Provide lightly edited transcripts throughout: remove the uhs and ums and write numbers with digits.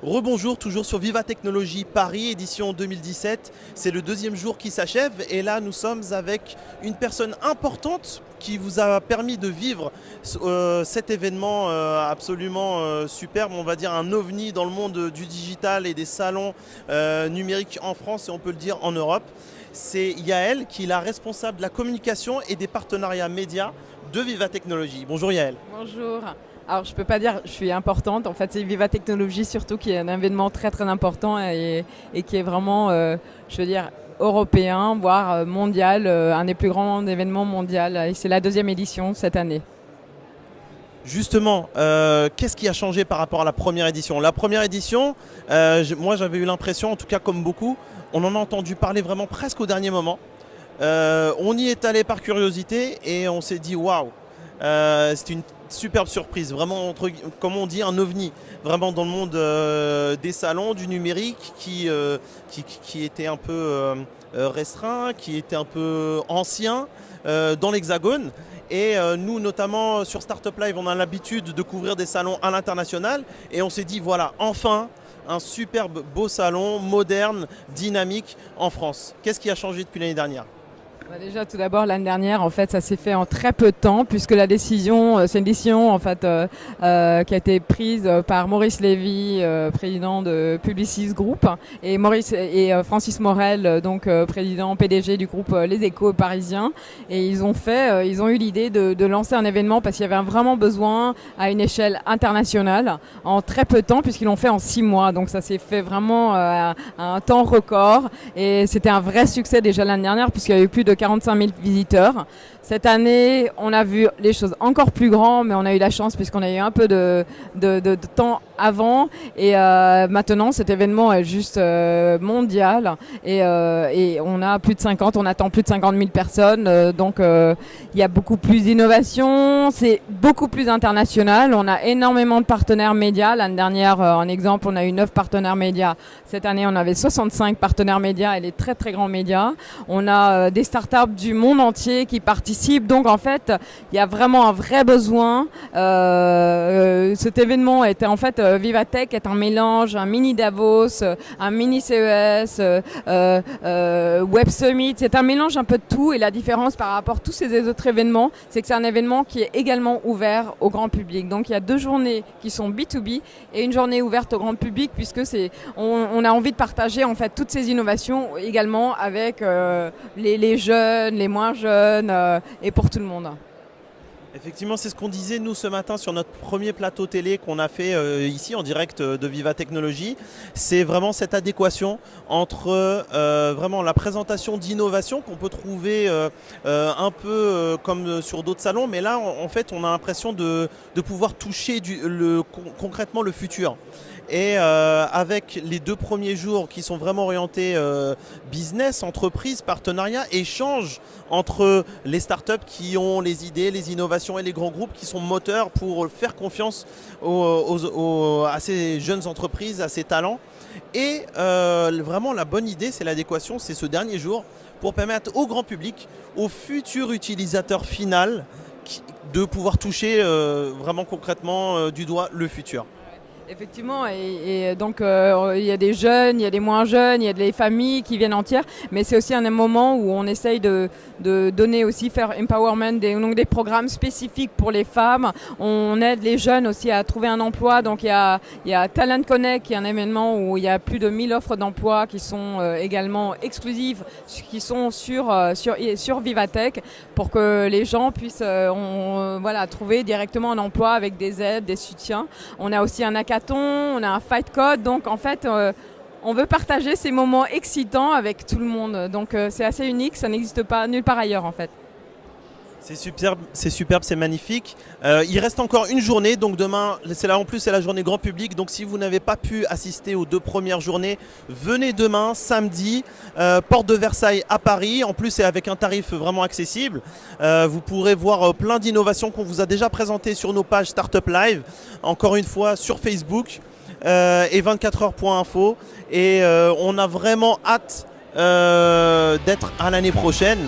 Rebonjour, toujours sur Viva Technologie Paris, édition 2017. C'est le deuxième jour qui s'achève et là nous sommes avec une personne importante qui vous a permis de vivre cet événement absolument superbe, on va dire un ovni dans le monde du digital et des salons numériques en France et on peut le dire en Europe. C'est Yael qui est la responsable de la communication et des partenariats médias de Viva Technologie. Bonjour Yael. Bonjour. Alors je peux pas dire je suis importante, en fait c'est Viva Technologie surtout qui est un événement très très important et qui est vraiment, je veux dire, européen, voire mondial, un des plus grands événements mondiaux et c'est la deuxième édition cette année. Justement, qu'est-ce qui a changé par rapport à la première édition? La première édition, moi j'avais eu l'impression, en tout cas comme beaucoup, on en a entendu parler vraiment presque au dernier moment. On y est allé par curiosité et on s'est dit waouh, c'est une superbe surprise, vraiment comme on dit un ovni, vraiment dans le monde des salons, du numérique qui était un peu restreint, qui était un peu ancien dans l'Hexagone. Et nous, notamment sur Startup Live, on a l'habitude de couvrir des salons à l'international et on s'est dit voilà, enfin un superbe beau salon, moderne, dynamique en France. Qu'est-ce qui a changé depuis l'année dernière ? Déjà tout d'abord l'année dernière en fait ça s'est fait en très peu de temps puisque la décision c'est une décision en fait qui a été prise par Maurice Lévy, président de Publicis Group et Francis Morel donc président PDG du groupe Les Échos parisiens et ils ont eu l'idée de lancer un événement parce qu'il y avait vraiment besoin à une échelle internationale en très peu de temps puisqu'ils l'ont fait en 6 mois donc ça s'est fait vraiment à un temps record et c'était un vrai succès déjà l'année dernière puisqu'il y a eu plus de 45 000 visiteurs. Cette année, on a vu les choses encore plus grandes, mais on a eu la chance puisqu'on a eu un peu de temps avant. Et maintenant, cet événement est juste mondial. Et on a plus de 50, on attend plus de 50 000 personnes. Donc, il y a beaucoup plus d'innovation. C'est beaucoup plus international. On a énormément de partenaires médias. L'année dernière, en exemple, on a eu 9 partenaires médias. Cette année, on avait 65 partenaires médias et les très, très grands médias. On a des startups du monde entier qui participent. Donc en fait, il y a vraiment un vrai besoin. Cet événement était en fait Vivatech est un mélange, un mini Davos, un mini CES, Web Summit. C'est un mélange un peu de tout. Et la différence par rapport à tous ces autres événements, c'est que c'est un événement qui est également ouvert au grand public. Donc il y a 2 journées qui sont B2B et une journée ouverte au grand public puisque on a envie de partager en fait toutes ces innovations également avec les jeunes, les moins jeunes et pour tout le monde. Effectivement, c'est ce qu'on disait nous ce matin sur notre premier plateau télé qu'on a fait ici en direct de Viva Technologie. C'est vraiment cette adéquation entre vraiment la présentation d'innovation qu'on peut trouver un peu comme sur d'autres salons, mais là en fait on a l'impression de pouvoir toucher concrètement le futur. Et avec les 2 premiers jours qui sont vraiment orientés business, entreprise, partenariat, échange entre les startups qui ont les idées, les innovations et les grands groupes qui sont moteurs pour faire confiance à ces jeunes entreprises, à ces talents. Et vraiment la bonne idée, c'est l'adéquation, c'est ce dernier jour pour permettre au grand public, au futur utilisateur final de pouvoir toucher vraiment concrètement du doigt le futur. Effectivement, et donc il y a des jeunes, il y a des moins jeunes, il y a des familles qui viennent entières, mais c'est aussi un moment où on essaye de donner aussi, faire empowerment, donc des programmes spécifiques pour les femmes. On aide les jeunes aussi à trouver un emploi, donc il y a Talent Connect qui est un événement où il y a plus de 1000 offres d'emploi qui sont également exclusives, qui sont sur Vivatech pour que les gens puissent trouver directement un emploi avec des aides, des soutiens. On a aussi un hackathon, on a un fight code, donc en fait on veut partager ces moments excitants avec tout le monde, donc c'est assez unique, ça n'existe pas nulle part ailleurs en fait. C'est superbe, c'est magnifique. Il reste encore une journée, donc demain, c'est la journée grand public. Donc si vous n'avez pas pu assister aux 2 premières journées, venez demain, samedi, porte de Versailles à Paris. En plus, c'est avec un tarif vraiment accessible. Vous pourrez voir plein d'innovations qu'on vous a déjà présentées sur nos pages Startup Live. Encore une fois, sur Facebook et 24heures.info. Et on a vraiment hâte d'être à l'année prochaine.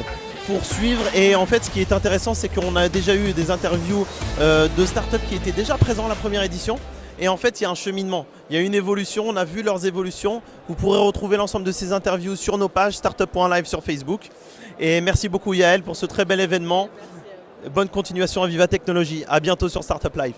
Poursuivre. Et en fait, ce qui est intéressant, c'est qu'on a déjà eu des interviews de startups qui étaient déjà présents à la première édition. Et en fait, il y a un cheminement. Il Il y a une évolution, on a vu leurs évolutions. Vous pourrez retrouver l'ensemble de ces interviews sur nos pages startup.live sur Facebook. Et merci beaucoup Yael pour ce très bel événement. Bonne continuation à Viva Technologies. À bientôt sur Startup Live.